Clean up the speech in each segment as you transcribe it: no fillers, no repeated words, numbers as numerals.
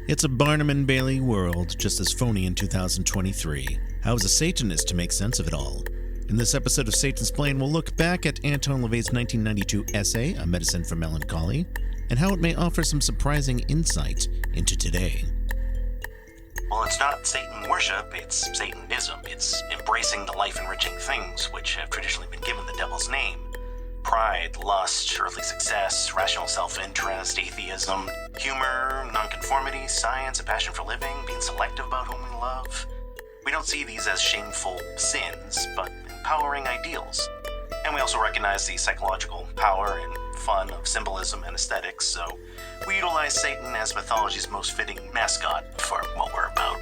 It's a Barnum and Bailey world, just as phony in 2023. How is a Satanist to make sense of it all? In this episode of Satansplain, we'll look back at Anton LaVey's 1992 essay, A Medicine for Melancholy, and how it may offer some surprising insight into today. Well, it's not Satan worship, it's Satanism. It's embracing the life-enriching things which have traditionally been given the devil's name. Pride, lust, earthly success, rational self-interest, atheism, humor, nonconformity, science, a passion for living, being selective about whom we love. We don't see these as shameful sins, but empowering ideals. And we also recognize the psychological power and fun of symbolism and aesthetics, so we utilize Satan as mythology's most fitting mascot for what we're about.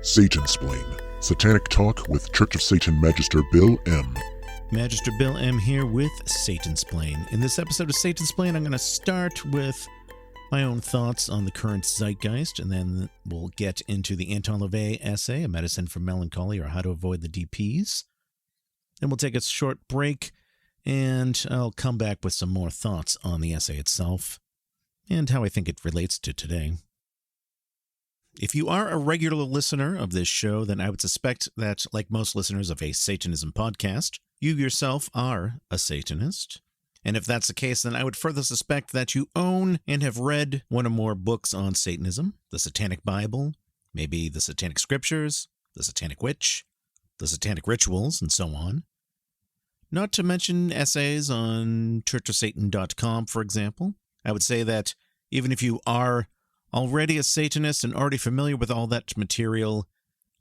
Satansplain, Satanic Talk with Church of Satan Magister Bill M. Magister Bill M. here with Satansplain. In this episode of Satansplain, I'm going to start with my own thoughts on the current zeitgeist, and then we'll get into the Anton LaVey essay, A Medicine for Melancholy, or How to Avoid the D.P.s. Then we'll take a short break, and I'll come back with some more thoughts on the essay itself, and how I think it relates to today. If you are a regular listener of this show, then I would suspect that, like most listeners of a Satanism podcast, you yourself are a Satanist. And if that's the case, then I would further suspect that you own and have read one or more books on Satanism, the Satanic Bible, maybe the Satanic Scriptures, the Satanic Witch, the Satanic Rituals, and so on. Not to mention essays on churchofsatan.com, for example. I would say that even if you are already a Satanist and already familiar with all that material,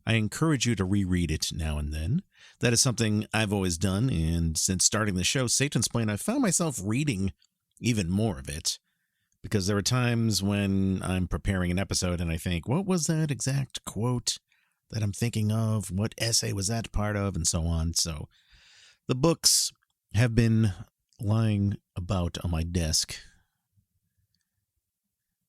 I encourage you to reread it now and then. That is something I've always done, and since starting the show, Satansplain, I've found myself reading even more of it, because there are times when I'm preparing an episode and I think, what was that exact quote that I'm thinking of? What essay was that part of? And so on. So the books have been lying about on my desk.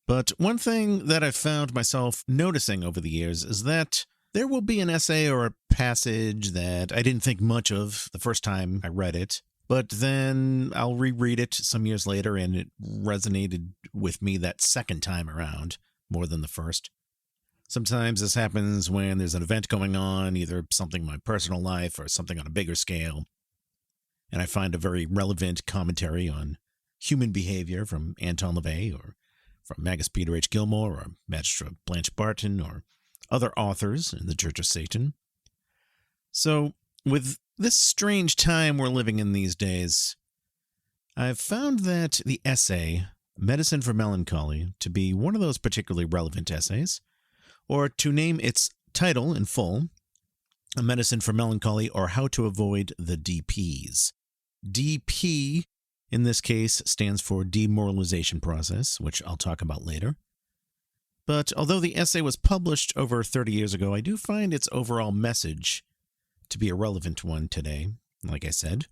But one thing that I've found myself noticing over the years is that there will be an essay or a passage that I didn't think much of the first time I read it, but then I'll reread it some years later and it resonated with me that second time around more than the first. Sometimes this happens when there's an event going on, either something in my personal life or something on a bigger scale, and I find a very relevant commentary on human behavior from Anton LaVey or from Magus Peter H. Gilmore or Magistra Blanche Barton or other authors in the Church of Satan. So, with this strange time we're living in these days, I've found that the essay, Medicine for Melancholy, to be one of those particularly relevant essays, or to name its title in full, A Medicine for Melancholy, or How to Avoid the D.P.s. D.P., in this case, stands for Demoralization Process, which I'll talk about later. But although the essay was published over 30 years ago, I do find its overall message to be a relevant one today, like I said.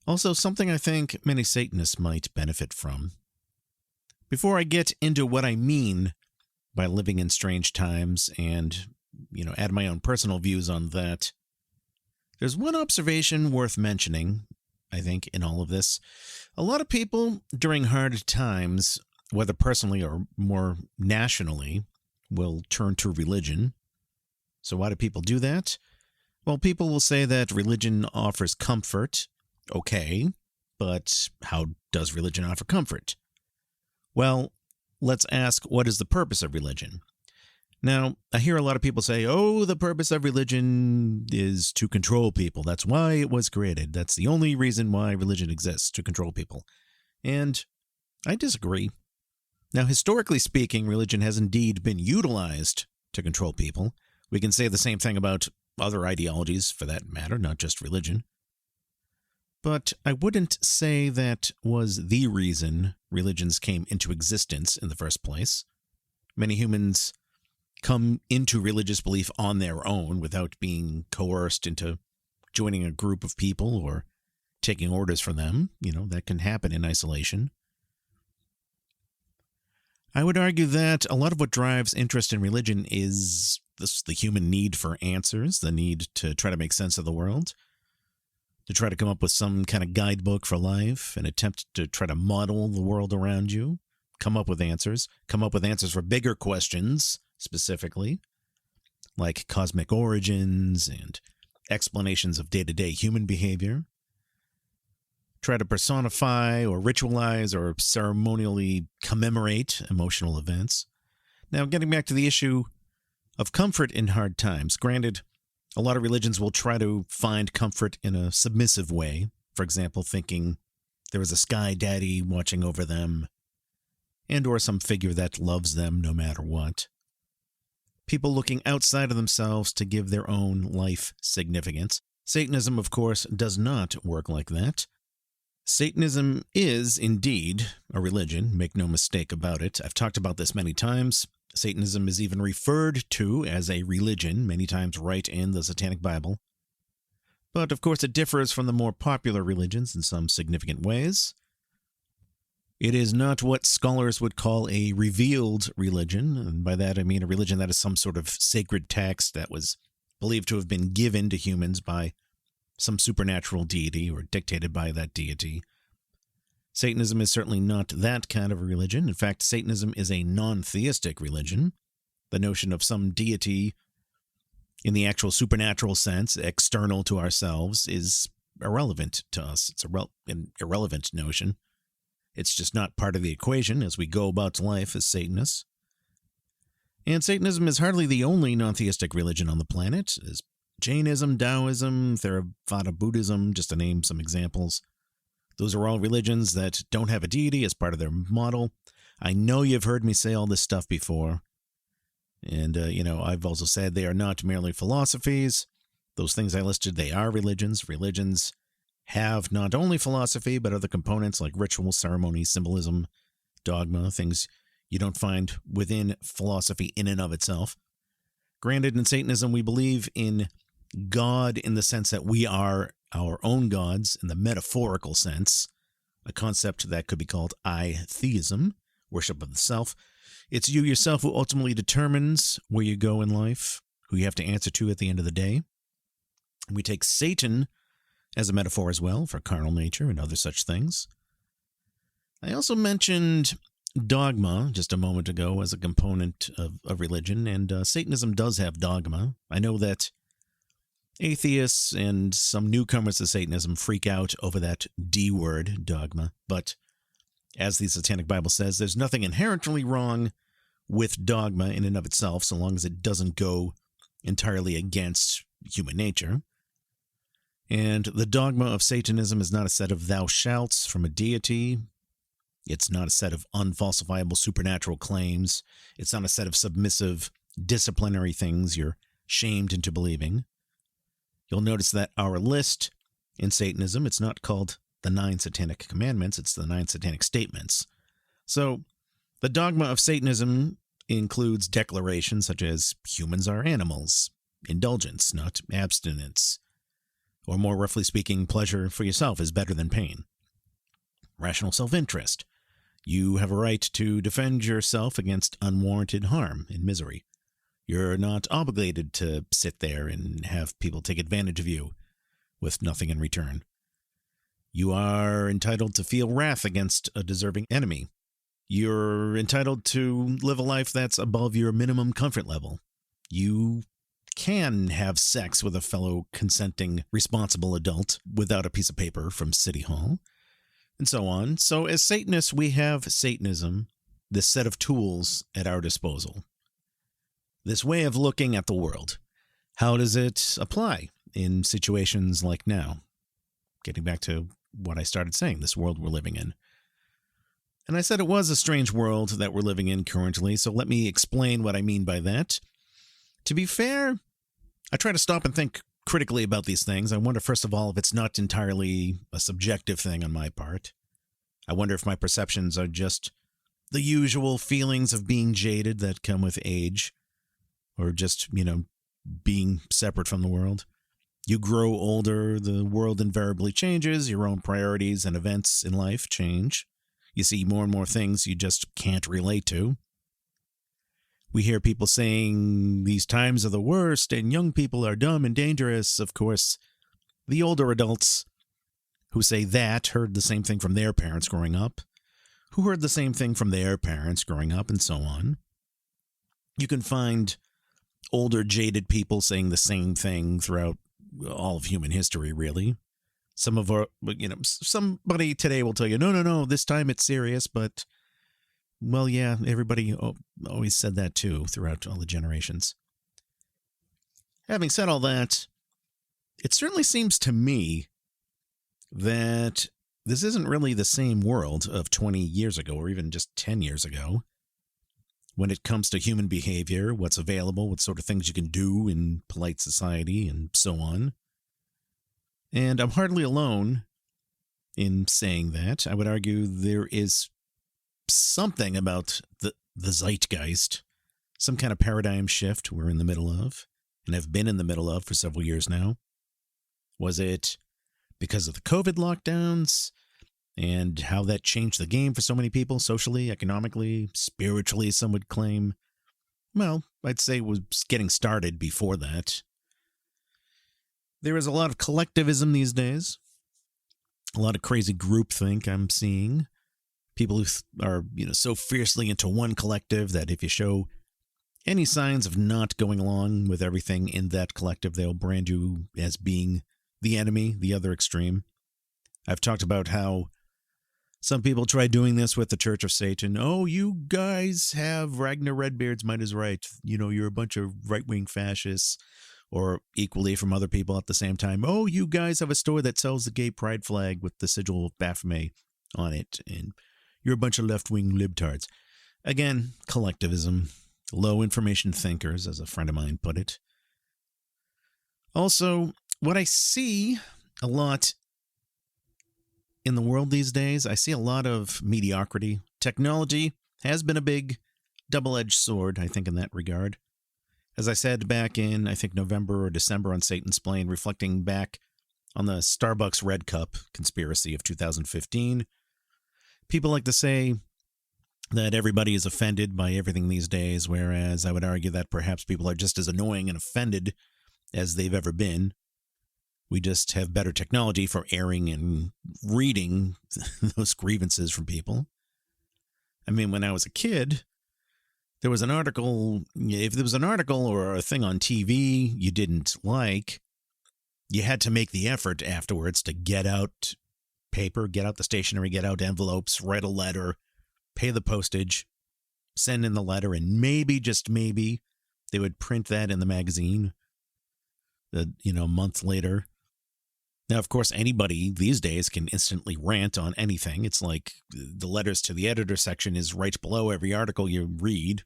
Also, something I think many Satanists might benefit from. Before I get into what I mean by living in strange times and, add my own personal views on that, there's one observation worth mentioning, I think, in all of this. A lot of people during hard times, whether personally or more nationally, will turn to religion. So why do people do that? Well, people will say that religion offers comfort. Okay, but how does religion offer comfort? Well, let's ask, what is the purpose of religion? Now, I hear a lot of people say, the purpose of religion is to control people. That's why it was created. That's the only reason why religion exists, to control people. And I disagree. Now, historically speaking, religion has indeed been utilized to control people. We can say the same thing about other ideologies, for that matter, not just religion. But I wouldn't say that was the reason religions came into existence in the first place. Many humans come into religious belief on their own without being coerced into joining a group of people or taking orders from them. That can happen in isolation. I would argue that a lot of what drives interest in religion is the human need for answers, the need to try to make sense of the world, to try to come up with some kind of guidebook for life, an attempt to try to model the world around you, come up with answers for bigger questions, specifically, like cosmic origins and explanations of day-to-day human behavior. Try to personify or ritualize or ceremonially commemorate emotional events. Now, getting back to the issue of comfort in hard times, granted, a lot of religions will try to find comfort in a submissive way. For example, thinking there is a sky daddy watching over them, and or some figure that loves them no matter what. People looking outside of themselves to give their own life significance. Satanism, of course, does not work like that. Satanism is indeed a religion, make no mistake about it. I've talked about this many times. Satanism is even referred to as a religion, many times right in the Satanic Bible. But, of course, it differs from the more popular religions in some significant ways. It is not what scholars would call a revealed religion, and by that I mean a religion that is some sort of sacred text that was believed to have been given to humans by some supernatural deity or dictated by that deity. Satanism is certainly not that kind of a religion. In fact, Satanism is a non-theistic religion. The notion of some deity in the actual supernatural sense, external to ourselves, is irrelevant to us. It's an irrelevant notion. It's just not part of the equation as we go about life as Satanists. And Satanism is hardly the only non-theistic religion on the planet. There's Jainism, Taoism, Theravada Buddhism, just to name some examples. Those are all religions that don't have a deity as part of their model. I know you've heard me say all this stuff before. And, I've also said they are not merely philosophies. Those things I listed, they are religions. Religions have not only philosophy, but other components like ritual, ceremony, symbolism, dogma, things you don't find within philosophy in and of itself. Granted, in Satanism, we believe in God in the sense that we are our own gods in the metaphorical sense, a concept that could be called I-theism, worship of the self. It's you yourself who ultimately determines where you go in life, who you have to answer to at the end of the day. We take Satan as a metaphor as well for carnal nature and other such things. I also mentioned dogma just a moment ago as a component of religion, and Satanism does have dogma. I know that atheists and some newcomers to Satanism freak out over that D word, dogma, but as the Satanic Bible says, there's nothing inherently wrong with dogma in and of itself, so long as it doesn't go entirely against human nature. And the dogma of Satanism is not a set of thou shalts from a deity. It's not a set of unfalsifiable supernatural claims. It's not a set of submissive disciplinary things you're shamed into believing. You'll notice that our list in Satanism, it's not called the 9 Satanic Commandments, it's the 9 Satanic Statements. So, the dogma of Satanism includes declarations such as humans are animals, indulgence, not abstinence, or more roughly speaking, pleasure for yourself is better than pain. Rational self-interest. You have a right to defend yourself against unwarranted harm and misery. You're not obligated to sit there and have people take advantage of you with nothing in return. You are entitled to feel wrath against a deserving enemy. You're entitled to live a life that's above your minimum comfort level. You can have sex with a fellow consenting, responsible adult without a piece of paper from City Hall, and so on. So as Satanists, we have Satanism, this set of tools at our disposal. This way of looking at the world. How does it apply in situations like now? Getting back to what I started saying, this world we're living in. And I said it was a strange world that we're living in currently, so let me explain what I mean by that. To be fair, I try to stop and think critically about these things. I wonder, first of all, if it's not entirely a subjective thing on my part. I wonder if my perceptions are just the usual feelings of being jaded that come with age, or just, being separate from the world. You grow older, the world invariably changes, your own priorities and events in life change. You see more and more things you just can't relate to. We hear people saying these times are the worst and young people are dumb and dangerous. Of course, the older adults who say that heard the same thing from their parents growing up, who heard the same thing from their parents growing up and so on. You can find older, jaded people saying the same thing throughout all of human history, really. Somebody today will tell you, no, this time it's serious, but, well, yeah, everybody always said that too throughout all the generations. Having said all that, it certainly seems to me that this isn't really the same world of 20 years ago or even just 10 years ago. When it comes to human behavior, what's available, what sort of things you can do in polite society, and so on. And I'm hardly alone in saying that. I would argue there is something about the zeitgeist, some kind of paradigm shift we're in the middle of, and have been in the middle of for several years now. Was it because of the COVID lockdowns and how that changed the game for so many people, socially, economically, spiritually, some would claim? Well, I'd say it was getting started before that. There is a lot of collectivism these days, a lot of crazy groupthink I'm seeing. People who are, so fiercely into one collective that if you show any signs of not going along with everything in that collective, they'll brand you as being the enemy, the other extreme. I've talked about how some people try doing this with the Church of Satan. Oh, you guys have Ragnar Redbeard's might is right. You're a bunch of right-wing fascists. Or equally from other people at the same time. Oh, you guys have a store that sells the gay pride flag with the sigil of Baphomet on it. And you're a bunch of left-wing libtards. Again, collectivism. Low information thinkers, as a friend of mine put it. Also, what I see a lot in the world these days, I see a lot of mediocrity. Technology has been a big double-edged sword, I think, in that regard. As I said back in, I think, November or December on Satansplain, reflecting back on the Starbucks Red Cup conspiracy of 2015, people like to say that everybody is offended by everything these days, whereas I would argue that perhaps people are just as annoying and offended as they've ever been. We just have better technology for airing and reading those grievances from people. I mean, when I was a kid, there was an article, if there was an article or a thing on TV you didn't like, you had to make the effort afterwards to get out paper, get out the stationery, get out envelopes, write a letter, pay the postage, send in the letter, and maybe, just maybe, they would print that in the magazine, a month later. Now, of course, anybody these days can instantly rant on anything. It's like the letters to the editor section is right below every article you read.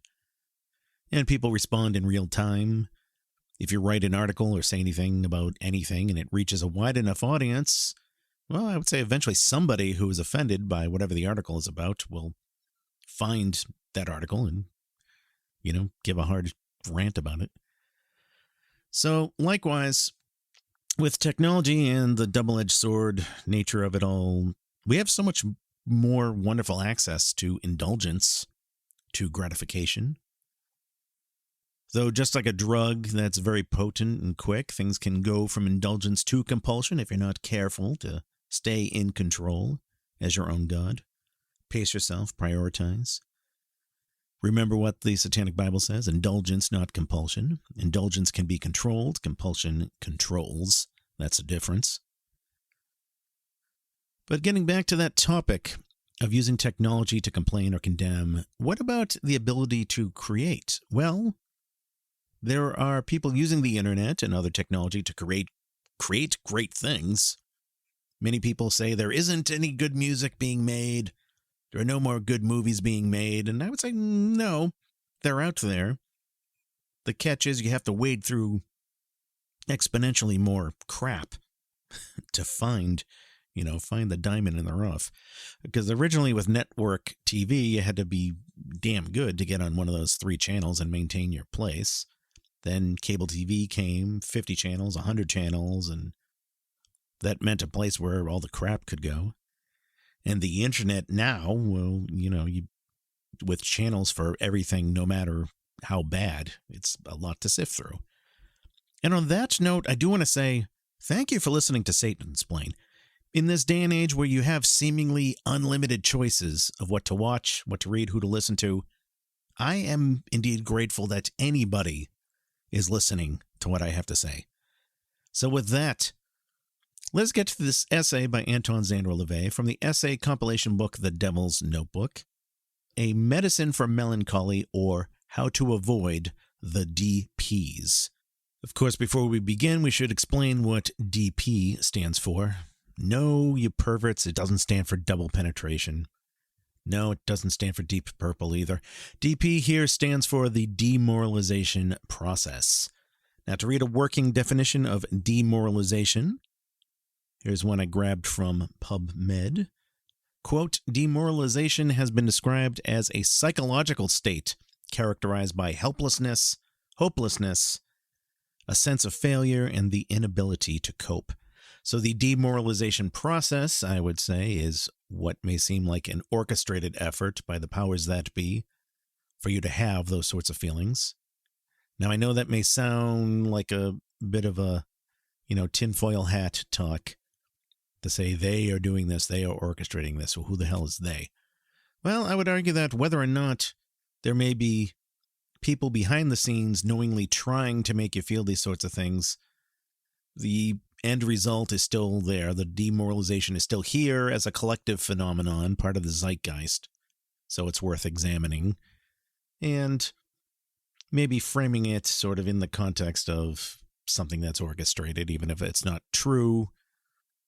And people respond in real time. If you write an article or say anything about anything and it reaches a wide enough audience, well, I would say eventually somebody who is offended by whatever the article is about will find that article and, give a hard rant about it. So, likewise, with technology and the double-edged sword nature of it all, we have so much more wonderful access to indulgence, to gratification. Though just like a drug that's very potent and quick, things can go from indulgence to compulsion if you're not careful to stay in control as your own God. Pace yourself, prioritize. Remember what the Satanic Bible says, indulgence, not compulsion. Indulgence can be controlled, compulsion controls. That's the difference. But getting back to that topic of using technology to complain or condemn, what about the ability to create? Well, there are people using the internet and other technology to create great things. Many people say there isn't any good music being made. There are no more good movies being made. And I would say, no, they're out there. The catch is you have to wade through exponentially more crap to find the diamond in the rough. Because originally with network TV, you had to be damn good to get on one of those 3 channels and maintain your place. Then cable TV came, 50 channels, 100 channels, and that meant a place where all the crap could go. And the internet now, well, with channels for everything, no matter how bad, it's a lot to sift through. And on that note, I do want to say thank you for listening to Satansplain. In this day and age where you have seemingly unlimited choices of what to watch, what to read, who to listen to, I am indeed grateful that anybody is listening to what I have to say. So with that, let's get to this essay by Anton LaVey from the essay compilation book The Devil's Notebook, A Medicine for Melancholy, or How to Avoid the D.P.s. Of course, before we begin, we should explain what D.P. stands for. No, you perverts, it doesn't stand for double penetration. No, it doesn't stand for Deep Purple either. D.P. here stands for the Demoralization Process. Now, to read a working definition of demoralization, here's one I grabbed from PubMed. Quote, demoralization has been described as a psychological state characterized by helplessness, hopelessness, a sense of failure, and the inability to cope. So the demoralization process, I would say, is what may seem like an orchestrated effort by the powers that be for you to have those sorts of feelings. Now, I know that may sound like a bit of a, tinfoil hat talk to say they are doing this, they are orchestrating this. Well, who the hell is they? Well, I would argue that whether or not there may be people behind the scenes knowingly trying to make you feel these sorts of things, the end result is still there. The demoralization is still here as a collective phenomenon, part of the zeitgeist. So it's worth examining and maybe framing it sort of in the context of something that's orchestrated, even if it's not true.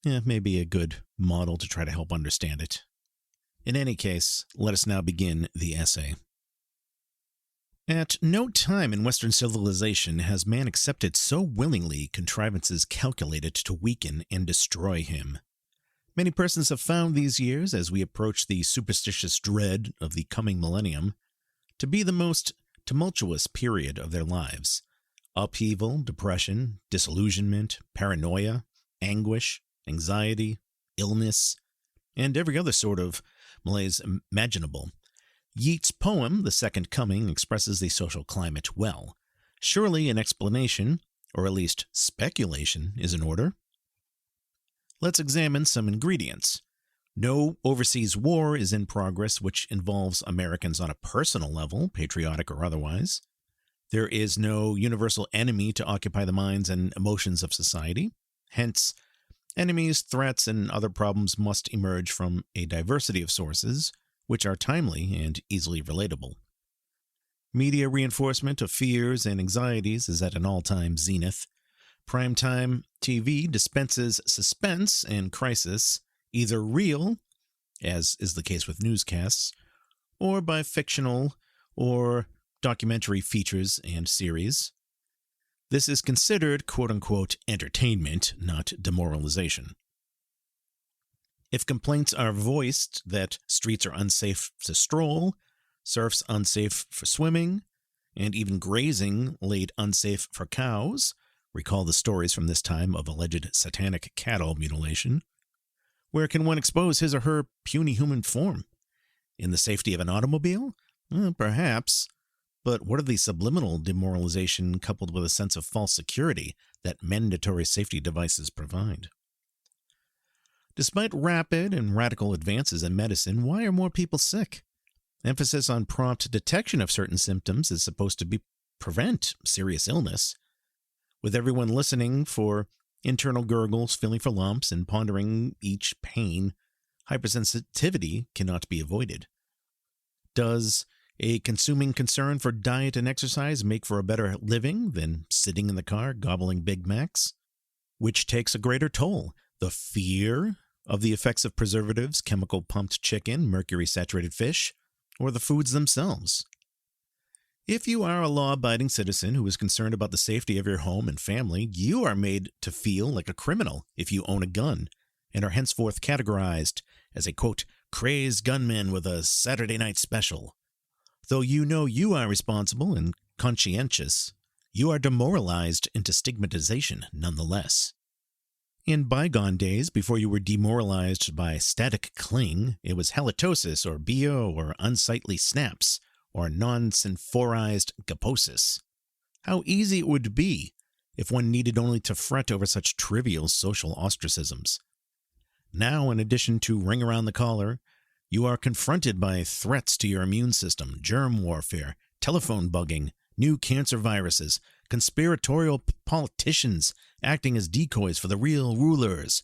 Maybe a good model to try to help understand it. In any case, let us now begin the essay. At no time in Western civilization has man accepted so willingly contrivances calculated to weaken and destroy him. Many persons have found these years, as we approach the superstitious dread of the coming millennium, to be the most tumultuous period of their lives. Upheaval, depression, disillusionment, paranoia, anguish, anxiety, illness, and every other sort of malaise imaginable. Yeats' poem, The Second Coming, expresses the social climate well. Surely an explanation, or at least speculation, is in order. Let's examine some ingredients. No overseas war is in progress which involves Americans on a personal level, patriotic or otherwise. There is no universal enemy to occupy the minds and emotions of society. Hence, enemies, threats, and other problems must emerge from a diversity of sources, which are timely and easily relatable. Media reinforcement of fears and anxieties is at an all-time zenith. Primetime TV dispenses suspense and crisis, either real, as is the case with newscasts, or by fictional or documentary features and series. This is considered quote-unquote entertainment, not demoralization. If complaints are voiced that streets are unsafe to stroll, surf's unsafe for swimming, and even grazing laid unsafe for cows, recall the stories from this time of alleged satanic cattle mutilation, where can one expose his or her puny human form? In the safety of an automobile? Perhaps. But what of the subliminal demoralization coupled with a sense of false security that mandatory safety devices provide? Despite rapid and radical advances in medicine, why are more people sick? Emphasis on prompt detection of certain symptoms is supposed to prevent serious illness. With everyone listening for internal gurgles, feeling for lumps, and pondering each pain, hypersensitivity cannot be avoided. Does a consuming concern for diet and exercise make for a better living than sitting in the car gobbling Big Macs? Which takes a greater toll? The fear of the effects of preservatives, chemical-pumped chicken, mercury-saturated fish, or the foods themselves? If you are a law-abiding citizen who is concerned about the safety of your home and family, you are made to feel like a criminal if you own a gun and are henceforth categorized as a, quote, crazed gunman with a Saturday night special. Though you know you are responsible and conscientious, you are demoralized into stigmatization nonetheless. In bygone days, before you were demoralized by static cling, it was halitosis or BO or unsightly snaps or non-symphorized gaposis. How easy it would be if one needed only to fret over such trivial social ostracisms. Now, in addition to ring around the collar, you are confronted by threats to your immune system, germ warfare, telephone bugging, new cancer viruses, conspiratorial politicians acting as decoys for the real rulers,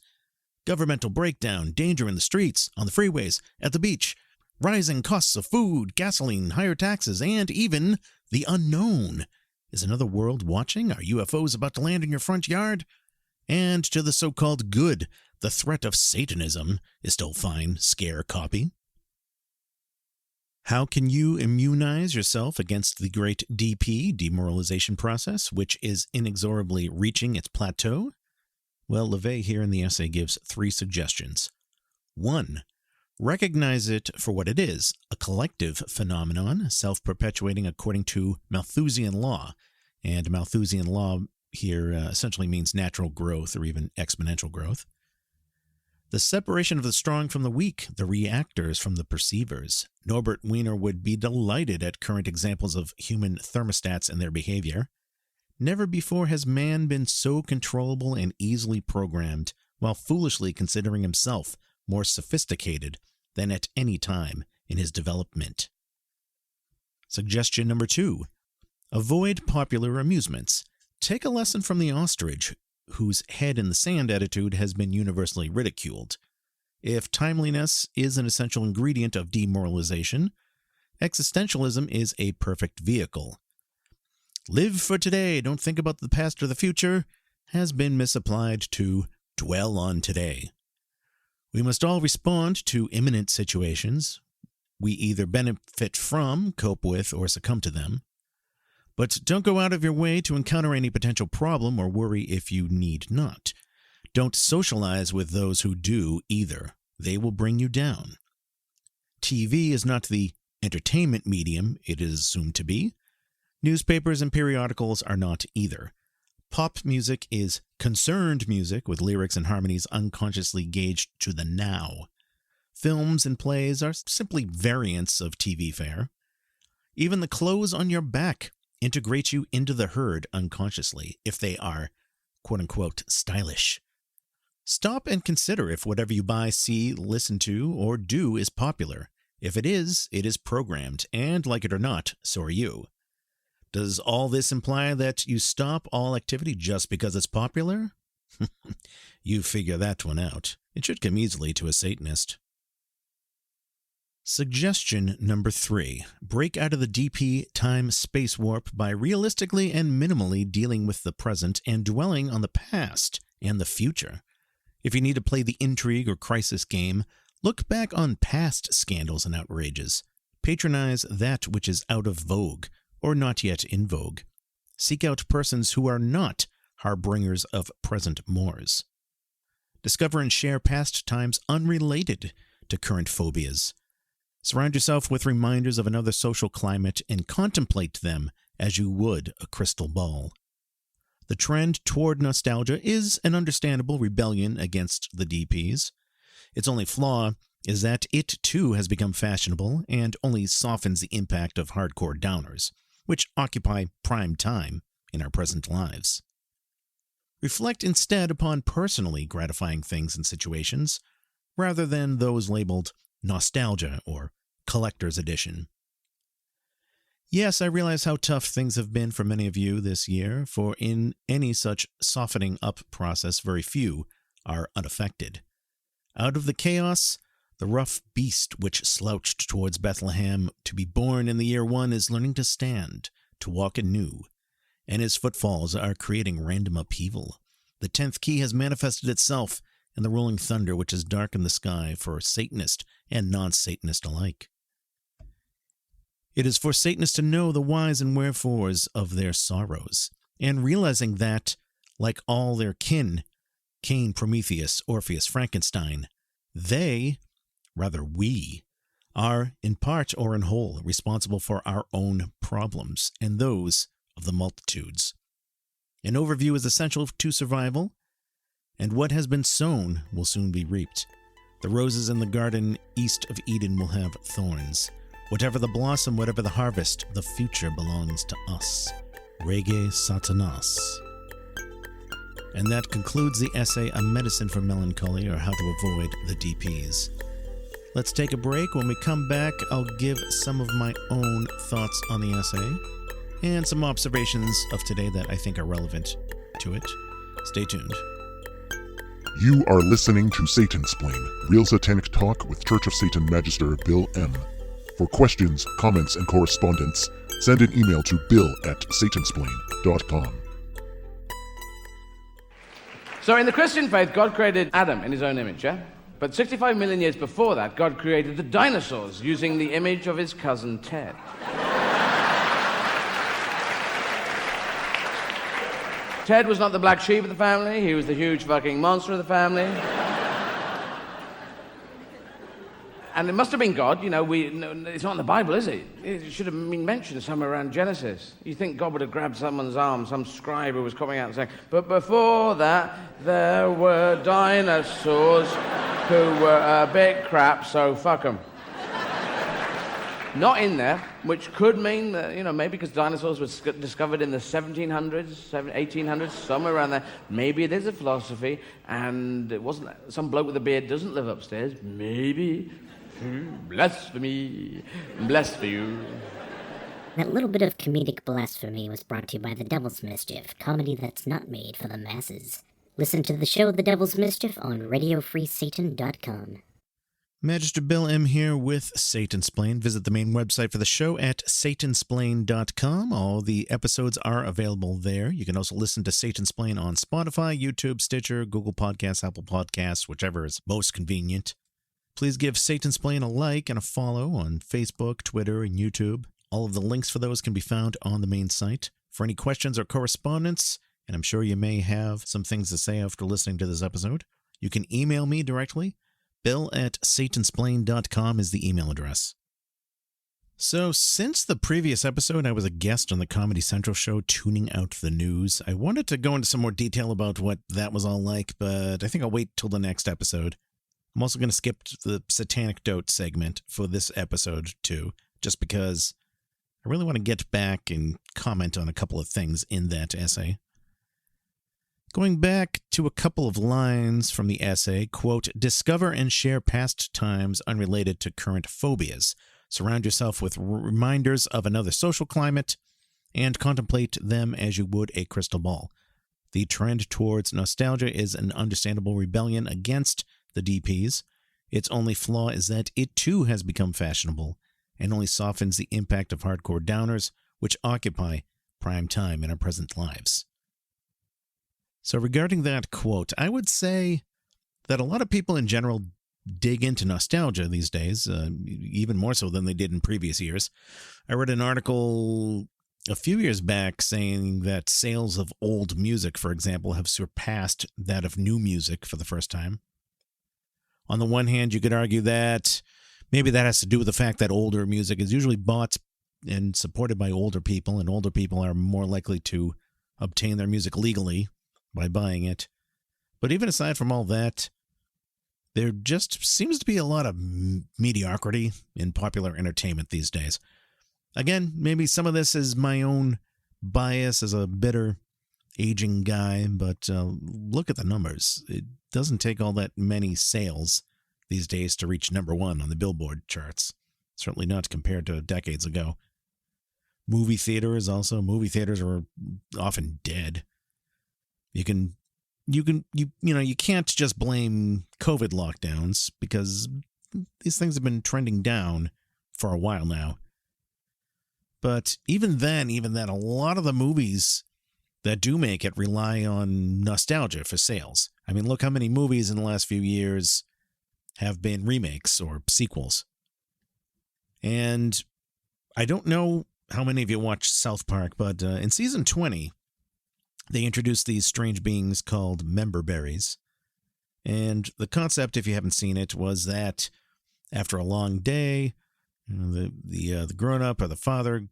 governmental breakdown, danger in the streets, on the freeways, at the beach, rising costs of food, gasoline, higher taxes, and even the unknown. Is another world watching? Are UFOs about to land in your front yard? And to the so-called good, the threat of Satanism is still fine scare copy. How can you immunize yourself against the great D.P., demoralization process, which is inexorably reaching its plateau? Well, LaVey here in the essay gives 3 suggestions. 1. Recognize it for what it is, a collective phenomenon, self-perpetuating according to Malthusian law. And Malthusian law here essentially means natural growth or even exponential growth. The separation of the strong from the weak, the reactors from the perceivers. Norbert Wiener would be delighted at current examples of human thermostats and their behavior. Never before has man been so controllable and easily programmed, while foolishly considering himself more sophisticated than at any time in his development. Suggestion number 2. Avoid popular amusements. Take a lesson from the ostrich, whose head in the sand attitude has been universally ridiculed. If timeliness is an essential ingredient of demoralization, existentialism is a perfect vehicle. Live for today, don't think about the past or the future, has been misapplied to dwell on today. We must all respond to imminent situations. We either benefit from, cope with, or succumb to them. But don't go out of your way to encounter any potential problem or worry if you need not. Don't socialize with those who do either. They will bring you down. TV is not the entertainment medium it is assumed to be. Newspapers and periodicals are not either. Pop music is concerned music with lyrics and harmonies unconsciously gauged to the now. Films and plays are simply variants of TV fare. Even the clothes on your back integrate you into the herd unconsciously if they are, quote-unquote, stylish. Stop and consider if whatever you buy, see, listen to, or do is popular. If it is programmed, and like it or not, so are you. Does all this imply that you stop all activity just because it's popular? You figure that one out. It should come easily to a Satanist. Suggestion number 3. Break out of the D.P. time-space warp by realistically and minimally dealing with the present and dwelling on the past and the future. If you need to play the intrigue or crisis game, look back on past scandals and outrages. Patronize that which is out of vogue or not yet in vogue. Seek out persons who are not harbingers of present mores. Discover and share past times unrelated to current phobias. Surround yourself with reminders of another social climate and contemplate them as you would a crystal ball. The trend toward nostalgia is an understandable rebellion against the D.P.s. Its only flaw is that it too has become fashionable and only softens the impact of hardcore downers, which occupy prime time in our present lives. Reflect instead upon personally gratifying things and situations, rather than those labeled nostalgia or collector's edition. Yes, I realize how tough things have been for many of you this year, for in any such softening up process, very few are unaffected. Out of the chaos, the rough beast which slouched towards Bethlehem to be born in the year 1 is learning to stand, to walk anew, and his footfalls are creating random upheaval. The 10th key has manifested itself in the rolling thunder which has darkened the sky for Satanist and non-Satanist alike. It is for Satanists to know the whys and wherefores of their sorrows, and realizing that, like all their kin, Cain, Prometheus, Orpheus, Frankenstein, we, are, in part or in whole, responsible for our own problems and those of the multitudes. An overview is essential to survival, and what has been sown will soon be reaped. The roses in the garden east of Eden will have thorns. Whatever the blossom, whatever the harvest, the future belongs to us. Rege Satanas. And that concludes the essay, A Medicine for Melancholy, or How to Avoid the D.P.s. Let's take a break. When we come back, I'll give some of my own thoughts on the essay and some observations of today that I think are relevant to it. Stay tuned. You are listening to Satansplain, real satanic talk with Church of Satan Magister Bill M. For questions, comments, and correspondence, send an email to bill@satansplain.com. So in the Christian faith, God created Adam in his own image, yeah? But 65 million years before that, God created the dinosaurs using the image of his cousin Ted. Ted was not the black sheep of the family, he was the huge fucking monster of the family. And it must have been God, it's not in the Bible, is it? It should have been mentioned somewhere around Genesis. You think God would have grabbed someone's arm, some scribe who was coming out and saying, but before that, there were dinosaurs who were a bit crap, so fuck them. Not in there, which could mean that, maybe because dinosaurs were discovered in the 1700s, 1800s, somewhere around there. Maybe it is a philosophy, and it wasn't some bloke with a beard doesn't live upstairs. Maybe. Blasphemy. Bless for you. That little bit of comedic blasphemy was brought to you by The Devil's Mischief, comedy that's not made for the masses. Listen to the show The Devil's Mischief on RadioFreeSatan.com. Magister Bill M. here with Satansplain. Visit the main website for the show at Satansplain.com. All the episodes are available there. You can also listen to Satansplain on Spotify, YouTube, Stitcher, Google Podcasts, Apple Podcasts, whichever is most convenient. Please give Satansplain a like and a follow on Facebook, Twitter, and YouTube. All of the links for those can be found on the main site. For any questions or correspondence, and I'm sure you may have some things to say after listening to this episode, you can email me directly. Bill@Satansplain.com is the email address. So, since the previous episode, I was a guest on the Comedy Central show, Tuning Out the News. I wanted to go into some more detail about what that was all like, but I think I'll wait till the next episode. I'm also going to skip the Satanic Dote segment for this episode, too, just because I really want to get back and comment on a couple of things in that essay. Going back to a couple of lines from the essay, quote, discover and share past times unrelated to current phobias. Surround yourself with reminders of another social climate and contemplate them as you would a crystal ball. The trend towards nostalgia is an understandable rebellion against the D.P.s. Its only flaw is that it too has become fashionable and only softens the impact of hardcore downers, which occupy prime time in our present lives. So regarding that quote, I would say that a lot of people in general dig into nostalgia these days, even more so than they did in previous years. I read an article a few years back saying that sales of old music, for example, have surpassed that of new music for the first time. On the one hand, you could argue that maybe that has to do with the fact that older music is usually bought and supported by older people, and older people are more likely to obtain their music legally by buying it. But even aside from all that, there just seems to be a lot of mediocrity in popular entertainment these days. Again, maybe some of this is my own bias as a bitter, aging guy, but look at the numbers. It doesn't take all that many sales these days to reach number one on the Billboard charts. Certainly not compared to decades ago. Movie theaters are often dead. You can't just blame COVID lockdowns because these things have been trending down for a while now. But even then, a lot of the movies that do make it rely on nostalgia for sales. I mean, look how many movies in the last few years have been remakes or sequels. And I don't know how many of you watched South Park, but in season 20, they introduced these strange beings called member berries. And the concept, if you haven't seen it, was that after a long day, the grown-up or the father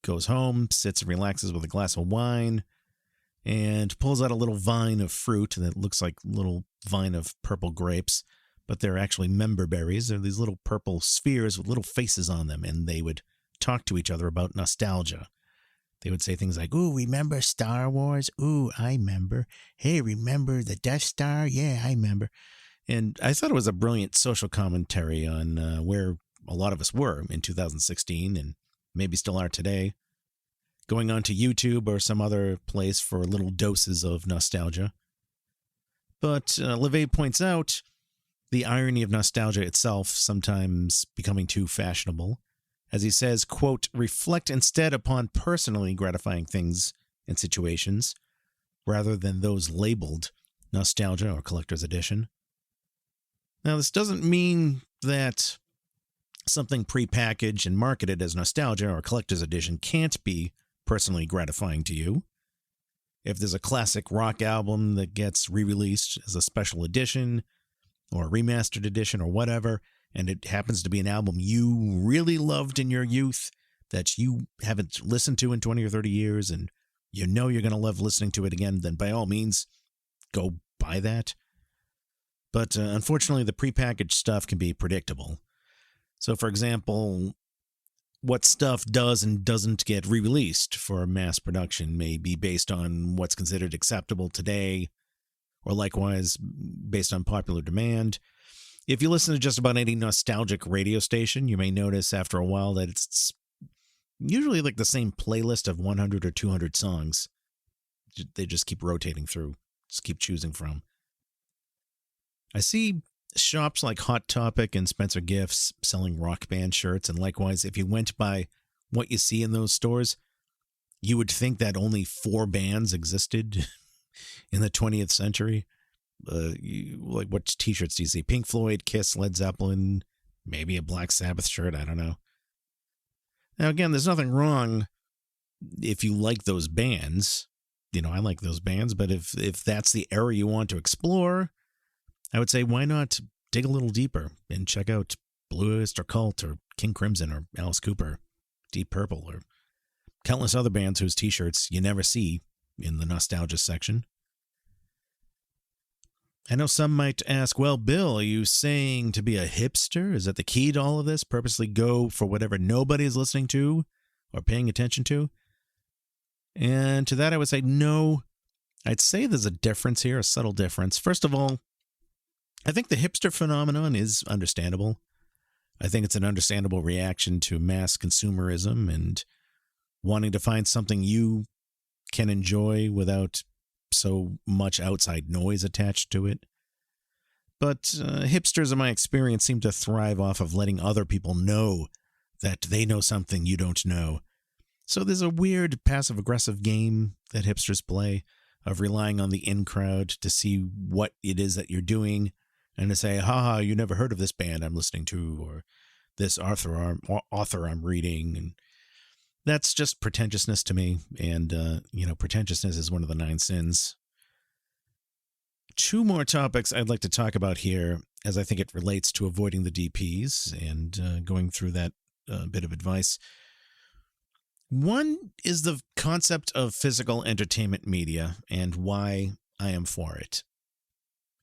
goes home, sits and relaxes with a glass of wine, and pulls out a little vine of fruit that looks like a little vine of purple grapes, but they're actually member berries. They're these little purple spheres with little faces on them, and they would talk to each other about nostalgia. They would say things like, ooh, remember Star Wars? Ooh, I remember. Hey, remember the Death Star? Yeah, I remember. And I thought it was a brilliant social commentary on where a lot of us were in 2016 and maybe still are today, going on to YouTube or some other place for little doses of nostalgia. But LaVey points out the irony of nostalgia itself sometimes becoming too fashionable. As he says, quote, reflect instead upon personally gratifying things and situations rather than those labeled nostalgia or collector's edition. Now, this doesn't mean that something prepackaged and marketed as nostalgia or collector's edition can't be personally gratifying to you. If there's a classic rock album that gets re-released as a special edition or a remastered edition or whatever, and it happens to be an album you really loved in your youth that you haven't listened to in 20 or 30 years, and you know you're going to love listening to it again, then by all means, go buy that. But unfortunately, the prepackaged stuff can be predictable. So, for example, what stuff does and doesn't get re-released for mass production may be based on what's considered acceptable today, or likewise based on popular demand. If you listen to just about any nostalgic radio station, you may notice after a while that it's usually like the same playlist of 100 or 200 songs. They just keep rotating through, just keep choosing from. I see shops like Hot Topic and Spencer Gifts selling rock band shirts, and likewise, if you went by what you see in those stores, you would think that only 4 bands existed in the 20th century. Like, what t-shirts do you see? Pink Floyd, Kiss, Led Zeppelin, maybe a Black Sabbath shirt, I don't know. Now, again, there's nothing wrong if you like those bands. You know, I like those bands, but if that's the era you want to explore, I would say why not dig a little deeper and check out Blue Oyster Cult or King Crimson or Alice Cooper, Deep Purple, or countless other bands whose t-shirts you never see in the nostalgia section. I know some might ask, well, Bill, are you saying to be a hipster? Is that the key to all of this? Purposely go for whatever nobody is listening to or paying attention to? And to that, I would say no. I'd say there's a difference here, a subtle difference. First of all, I think the hipster phenomenon is understandable. I think it's an understandable reaction to mass consumerism and wanting to find something you can enjoy without so much outside noise attached to it. But hipsters, in my experience, seem to thrive off of letting other people know that they know something you don't know. So there's a weird passive-aggressive game that hipsters play of relying on the in-crowd to see what it is that you're doing and to say, haha, you never heard of this band I'm listening to or this author I'm reading. And that's just pretentiousness to me. And, pretentiousness is one of the 9 sins. 2 more topics I'd like to talk about here as I think it relates to avoiding the D.P.s and going through that bit of advice. One is the concept of physical entertainment media and why I am for it.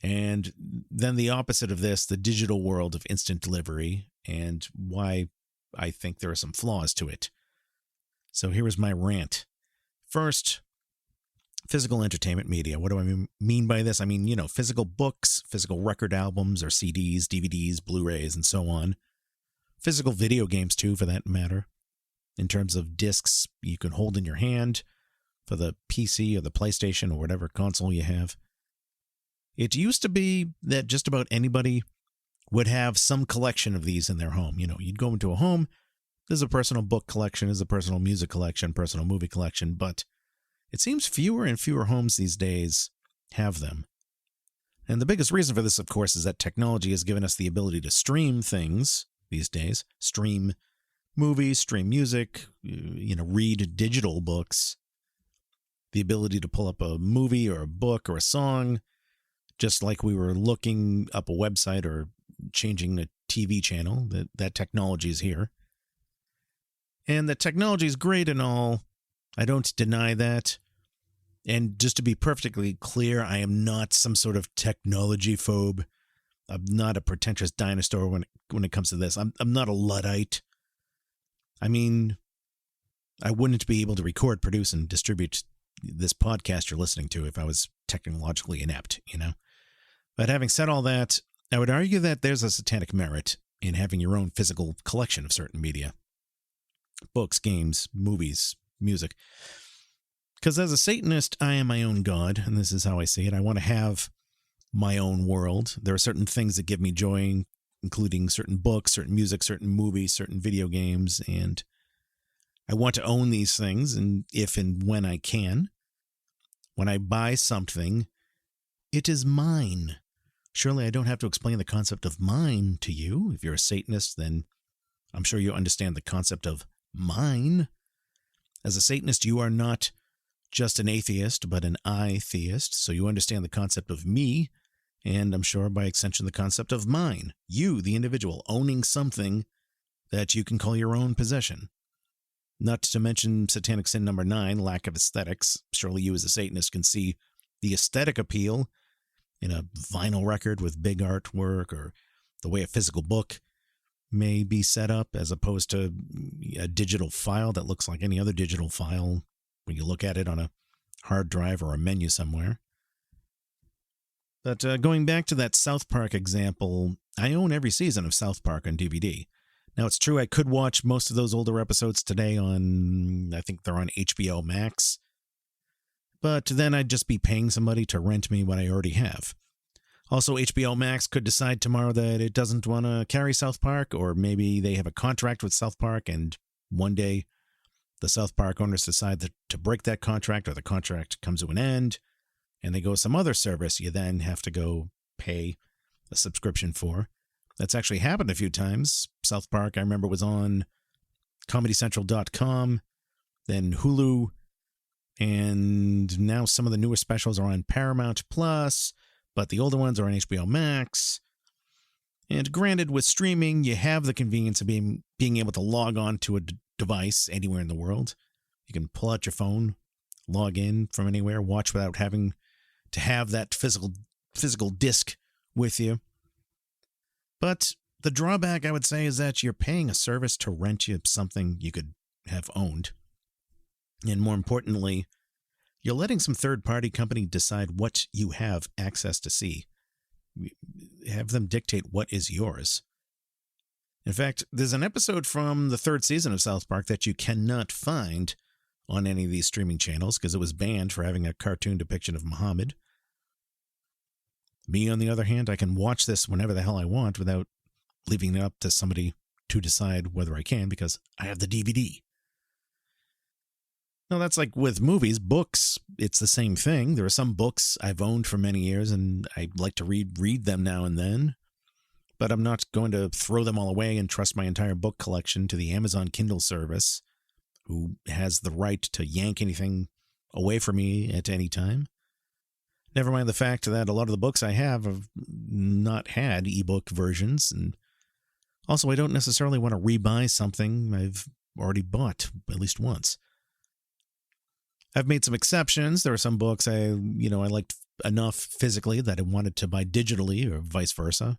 And then the opposite of this, the digital world of instant delivery and why I think there are some flaws to it. So here is my rant. First, physical entertainment media. What do I mean by this? I mean, physical books, physical record albums or CDs, DVDs, Blu-rays, and so on. Physical video games, too, for that matter. In terms of discs you can hold in your hand for the PC or the PlayStation or whatever console you have. It used to be that just about anybody would have some collection of these in their home. You'd go into a home, there's a personal book collection, there's a personal music collection, personal movie collection, but it seems fewer and fewer homes these days have them. And the biggest reason for this, of course, is that technology has given us the ability to stream things these days, stream movies, stream music, read digital books, the ability to pull up a movie or a book or a song, just like we were looking up a website or changing a TV channel. That technology is here. And the technology is great and all. I don't deny that. And just to be perfectly clear, I am not some sort of technology phobe. I'm not a pretentious dinosaur when it comes to this. I'm not a Luddite. I mean, I wouldn't be able to record, produce, and distribute this podcast you're listening to if I was technologically inept, you know? But having said all that, I would argue that there's a satanic merit in having your own physical collection of certain media. Books, games, movies, music. Because as a Satanist, I am my own God, and this is how I see it. I want to have my own world. There are certain things that give me joy, including certain books, certain music, certain movies, certain video games, and I want to own these things, and if and when I can. When I buy something, it is mine. Surely I don't have to explain the concept of mine to you. If you're a Satanist, then I'm sure you understand the concept of mine. As a Satanist, you are not just an atheist, but an I-theist, so you understand the concept of me, and I'm sure by extension the concept of mine. You, the individual, owning something that you can call your own possession. Not to mention satanic sin number 9, lack of aesthetics. Surely you as a Satanist can see the aesthetic appeal in a vinyl record with big artwork, or the way a physical book may be set up as opposed to a digital file that looks like any other digital file when you look at it on a hard drive or a menu somewhere. But going back to that South Park example, I own every season of South Park on DVD. Now, it's true I could watch most of those older episodes today on, I think they're on HBO Max, but then I'd just be paying somebody to rent me what I already have. Also, HBO Max could decide tomorrow that it doesn't want to carry South Park, or maybe they have a contract with South Park, and one day the South Park owners decide to break that contract, or the contract comes to an end, and they go some other service you then have to go pay a subscription for. That's actually happened a few times. South Park, I remember, was on ComedyCentral.com, then Hulu, and now some of the newer specials are on Paramount Plus, but the older ones are on HBO Max. And granted, with streaming, you have the convenience of being able to log on to a device anywhere in the world. You can pull out your phone, log in from anywhere, watch without having to have that physical disc with you. But the drawback, I would say, is that you're paying a service to rent you something you could have owned. And more importantly, you're letting some third-party company decide what you have access to see. Have them dictate what is yours. In fact, there's an episode from the 3rd season of South Park that you cannot find on any of these streaming channels because it was banned for having a cartoon depiction of Muhammad. Me, on the other hand, I can watch this whenever the hell I want without leaving it up to somebody to decide whether I can, because I have the DVD. Now, that's like with movies. Books, it's the same thing. There are some books I've owned for many years, and I like to read them now and then. But I'm not going to throw them all away and trust my entire book collection to the Amazon Kindle service, who has the right to yank anything away from me at any time. Never mind the fact that a lot of the books I have not had ebook versions, and also I don't necessarily want to rebuy something I've already bought at least once. I've made some exceptions. There are some books I liked enough physically that I wanted to buy digitally, or vice versa.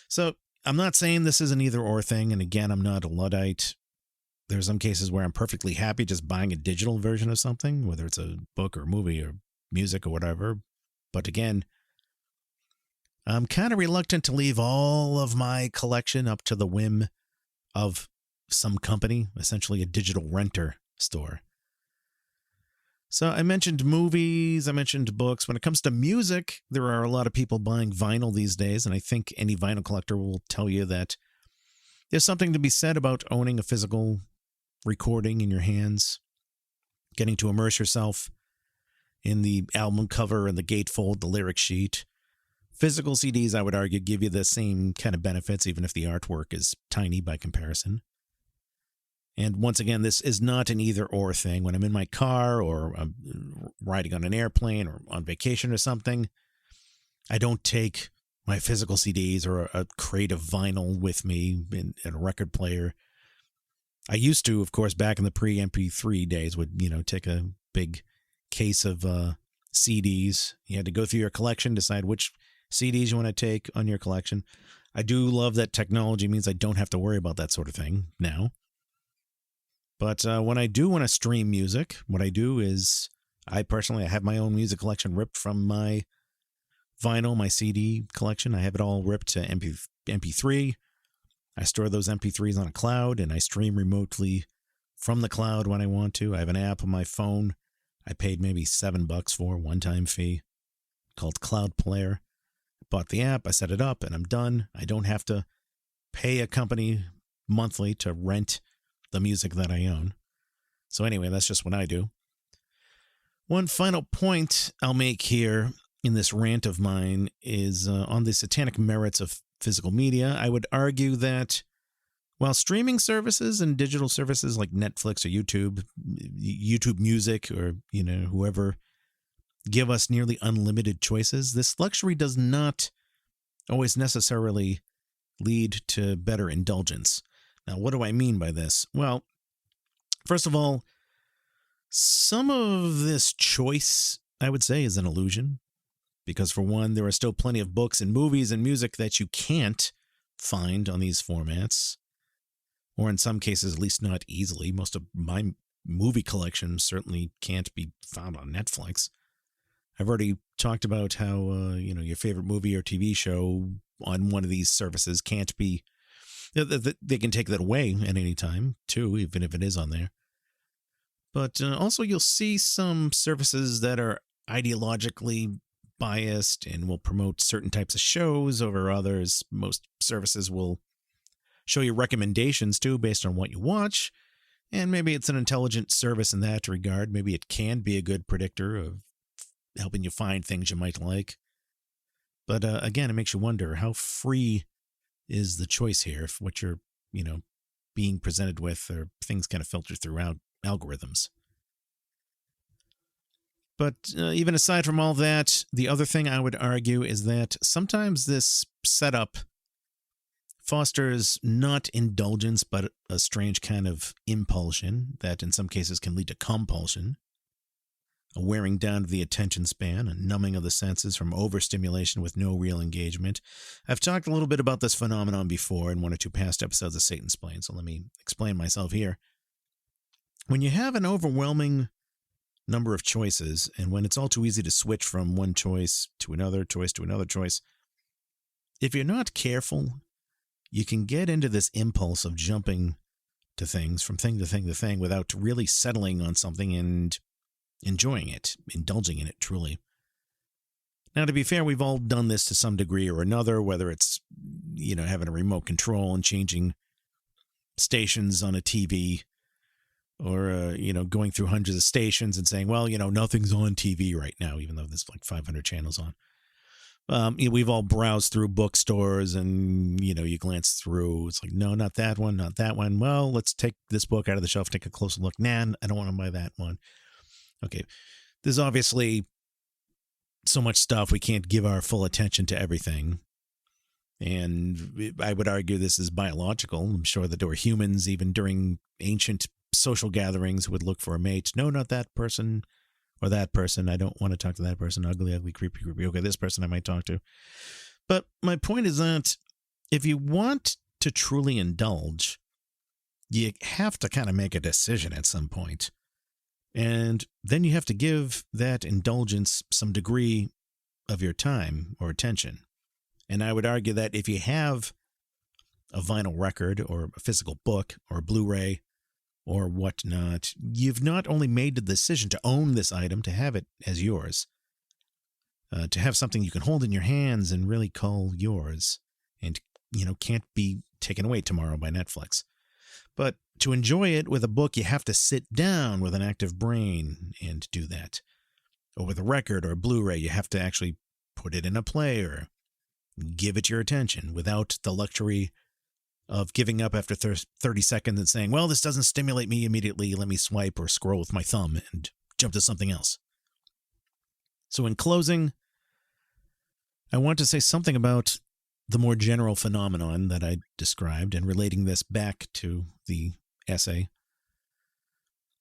So I'm not saying this is an either-or thing, and again, I'm not a Luddite. There are some cases where I'm perfectly happy just buying a digital version of something, whether it's a book or movie or music or whatever. But again, I'm kind of reluctant to leave all of my collection up to the whim of some company, essentially a digital renter store. So I mentioned movies, I mentioned books. When it comes to music, there are a lot of people buying vinyl these days, and I think any vinyl collector will tell you that there's something to be said about owning a physical recording in your hands, getting to immerse yourself in the album cover and the gatefold, the lyric sheet. Physical CDs, I would argue, give you the same kind of benefits, even if the artwork is tiny by comparison. And once again, this is not an either-or thing. When I'm in my car, or I'm riding on an airplane, or on vacation or something, I don't take my physical CDs or a crate of vinyl with me in a record player. I used to, of course, back in the pre-MP3 days, would, take a big case of CDs. You had to go through your collection, decide which CDs you want to take on your collection. I do love that technology means I don't have to worry about that sort of thing now. But when I do want to stream music, what I do is I have my own music collection ripped from my vinyl, my CD collection. I have it all ripped to MP3. I store those MP3s on a cloud, and I stream remotely from the cloud when I want to. I have an app on my phone I paid maybe $7 for, one-time fee, called Cloud Player. Bought the app, I set it up, and I'm done. I don't have to pay a company monthly to rent the music that I own. So anyway, that's just what I do. One final point I'll make here in this rant of mine is on the satanic merits of physical media. I would argue that while streaming services and digital services like Netflix or YouTube Music, or whoever, give us nearly unlimited choices, this luxury does not always necessarily lead to better indulgence. Now, what do I mean by this? Well, first of all, some of this choice, I would say, is an illusion. Because for one, there are still plenty of books and movies and music that you can't find on these formats. Or in some cases, at least not easily. Most of my movie collection certainly can't be found on Netflix. I've already talked about how, your favorite movie or TV show on one of these services can't be, they can take that away at any time, too, even if it is on there. But also you'll see some services that are ideologically biased and will promote certain types of shows over others. Most services will show you recommendations, too, based on what you watch. And maybe it's an intelligent service in that regard. Maybe it can be a good predictor of helping you find things you might like. But again, it makes you wonder, how free is the choice here if what you're, being presented with are things kind of filtered throughout algorithms. But even aside from all that, the other thing I would argue is that sometimes this setup fosters not indulgence, but a strange kind of impulsion that in some cases can lead to compulsion, a wearing down of the attention span, a numbing of the senses from overstimulation with no real engagement. I've talked a little bit about this phenomenon before in one or two past episodes of Satansplain, so let me explain myself here. When you have an overwhelming number of choices, and when it's all too easy to switch from one choice to another choice, if you're not careful, you can get into this impulse of jumping to things, from thing to thing to thing, without really settling on something and enjoying it, indulging in it truly. Now, to be fair, we've all done this to some degree or another, whether it's, having a remote control and changing stations on a TV, or, going through hundreds of stations and saying, well, nothing's on TV right now, even though there's like 500 channels on. We've all browsed through bookstores and, you glance through. It's like, no, not that one, not that one. Well, let's take this book out of the shelf, take a closer look. Nah, I don't want to buy that one. Okay, there's obviously so much stuff we can't give our full attention to everything. And I would argue this is biological. I'm sure that there were humans, even during ancient social gatherings, who would look for a mate. No, not that person or that person. I don't want to talk to that person. Ugly, ugly, creepy, creepy. Okay, this person I might talk to. But my point is that if you want to truly indulge, you have to kind of make a decision at some point. And then you have to give that indulgence some degree of your time or attention. And I would argue that if you have a vinyl record or a physical book or a Blu-ray or whatnot, you've not only made the decision to own this item, to have it as yours, to have something you can hold in your hands and really call yours and, can't be taken away tomorrow by Netflix. But to enjoy it with a book, you have to sit down with an active brain and do that. Or with a record or a Blu-ray, you have to actually put it in a player, give it your attention without the luxury of giving up after 30 seconds and saying, well, this doesn't stimulate me immediately. Let me swipe or scroll with my thumb and jump to something else. So in closing, I want to say something about the more general phenomenon that I described and relating this back to the essay.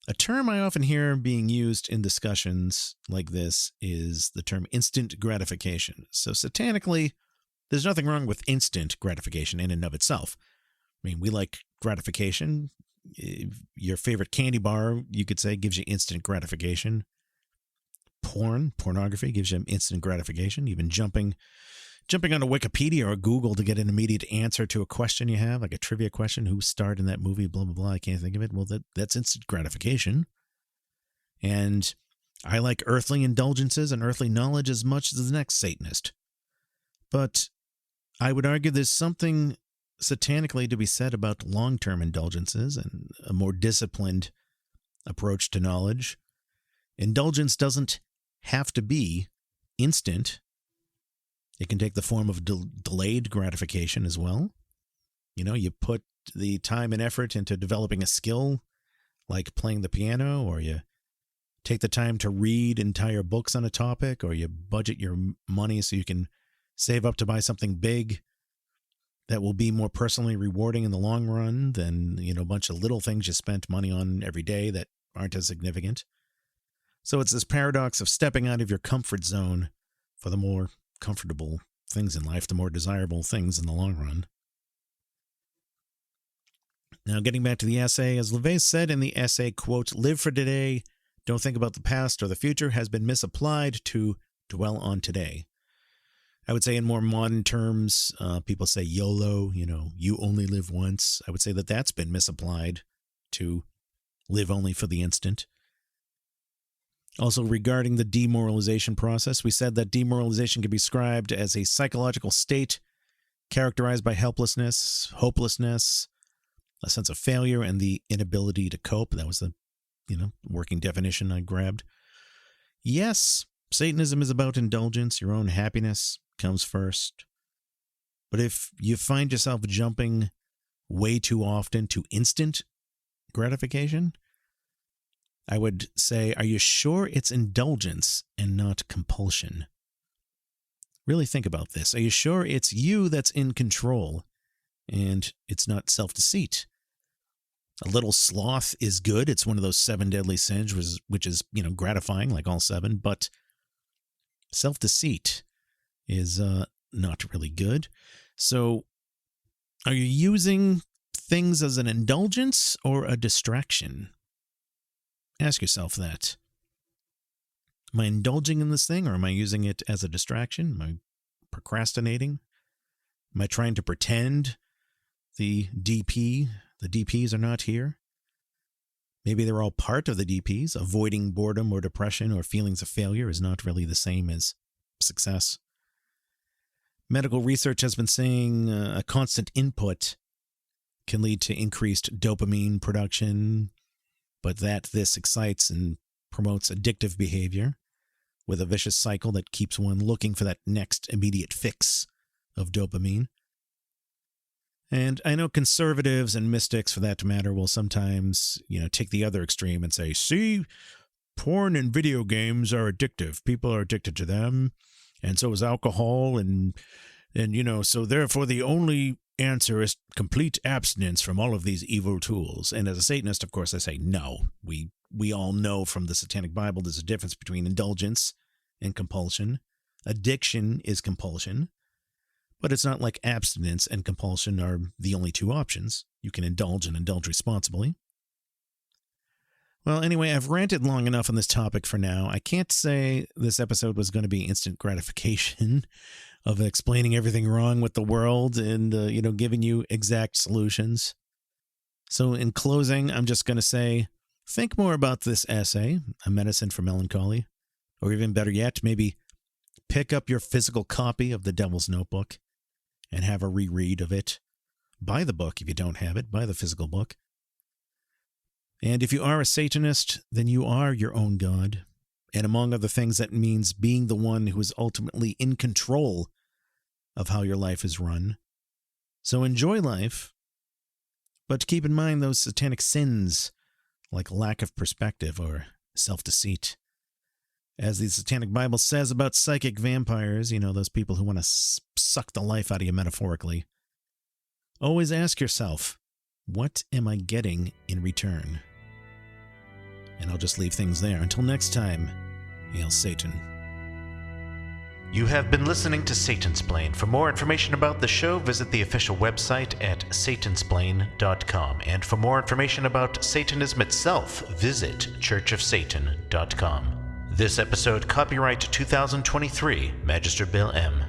A term I often hear being used in discussions like this is the term instant gratification. So satanically, there's nothing wrong with instant gratification in and of itself. I mean, we like gratification. Your favorite candy bar, you could say, gives you instant gratification. Pornography gives you instant gratification. Even jumping onto Wikipedia or Google to get an immediate answer to a question you have, like a trivia question, who starred in that movie, blah, blah, blah, I can't think of it. Well, that's instant gratification. And I like earthly indulgences and earthly knowledge as much as the next Satanist. But I would argue there's something satanically to be said about long-term indulgences and a more disciplined approach to knowledge. Indulgence doesn't have to be instant. It can take the form of delayed gratification as well. You know, you put the time and effort into developing a skill like playing the piano, or you take the time to read entire books on a topic, or you budget your money so you can save up to buy something big that will be more personally rewarding in the long run than, you know, a bunch of little things you spent money on every day that aren't as significant. So it's this paradox of stepping out of your comfort zone for the more comfortable things in life, the more desirable things in the long run. Now, getting back to the essay, as LaVey said in the essay, quote, "Live for today, don't think about the past or the future," has been misapplied to dwell on today. I would say in more modern terms, people say YOLO, you know, you only live once. I would say that that's been misapplied to live only for the instant. Also, regarding the demoralization process, we said that demoralization can be described as a psychological state characterized by helplessness, hopelessness, a sense of failure, and the inability to cope. That was the, working definition I grabbed. Yes, Satanism is about indulgence. Your own happiness comes first. But if you find yourself jumping way too often to instant gratification, I would say, are you sure it's indulgence and not compulsion? Really think about this. Are you sure it's you that's in control and it's not self-deceit? A little sloth is good. It's one of those 7 deadly sins, which is, gratifying like all 7, but self-deceit is not really good. So are you using things as an indulgence or a distraction? Ask yourself that. Am I indulging in this thing, or am I using it as a distraction? Am I procrastinating? Am I trying to pretend the DPs are not here? Maybe they're all part of the DPs. Avoiding boredom or depression or feelings of failure is not really the same as success. Medical research has been saying a constant input can lead to increased dopamine production, but that this excites and promotes addictive behavior with a vicious cycle that keeps one looking for that next immediate fix of dopamine. And I know conservatives and mystics, for that matter, will sometimes, take the other extreme and say, see, porn and video games are addictive. People are addicted to them, and so is alcohol, and so therefore the only answer is complete abstinence from all of these evil tools. And as a Satanist, of course, I say no. We all know from the Satanic Bible there's a difference between indulgence and compulsion. Addiction is compulsion, but it's not like abstinence and compulsion are the only 2 options. You can indulge and indulge responsibly. Well, anyway, I've ranted long enough on this topic for now. I can't say this episode was going to be instant gratification of explaining everything wrong with the world and, giving you exact solutions. So in closing, I'm just going to say, think more about this essay, A Medicine for Melancholy, or even better yet, maybe pick up your physical copy of The Devil's Notebook and have a reread of it. Buy the book if you don't have it. Buy the physical book. And if you are a Satanist, then you are your own God. And among other things, that means being the one who is ultimately in control of how your life is run. So enjoy life, but keep in mind those satanic sins like lack of perspective or self-deceit. As the Satanic Bible says about psychic vampires, those people who want to suck the life out of you metaphorically, always ask yourself, what am I getting in return? And I'll just leave things there. Until next time, hail Satan. You have been listening to Satansplain. For more information about the show, visit the official website at satansplain.com. And for more information about Satanism itself, visit churchofsatan.com. This episode, copyright 2023, Magister Bill M.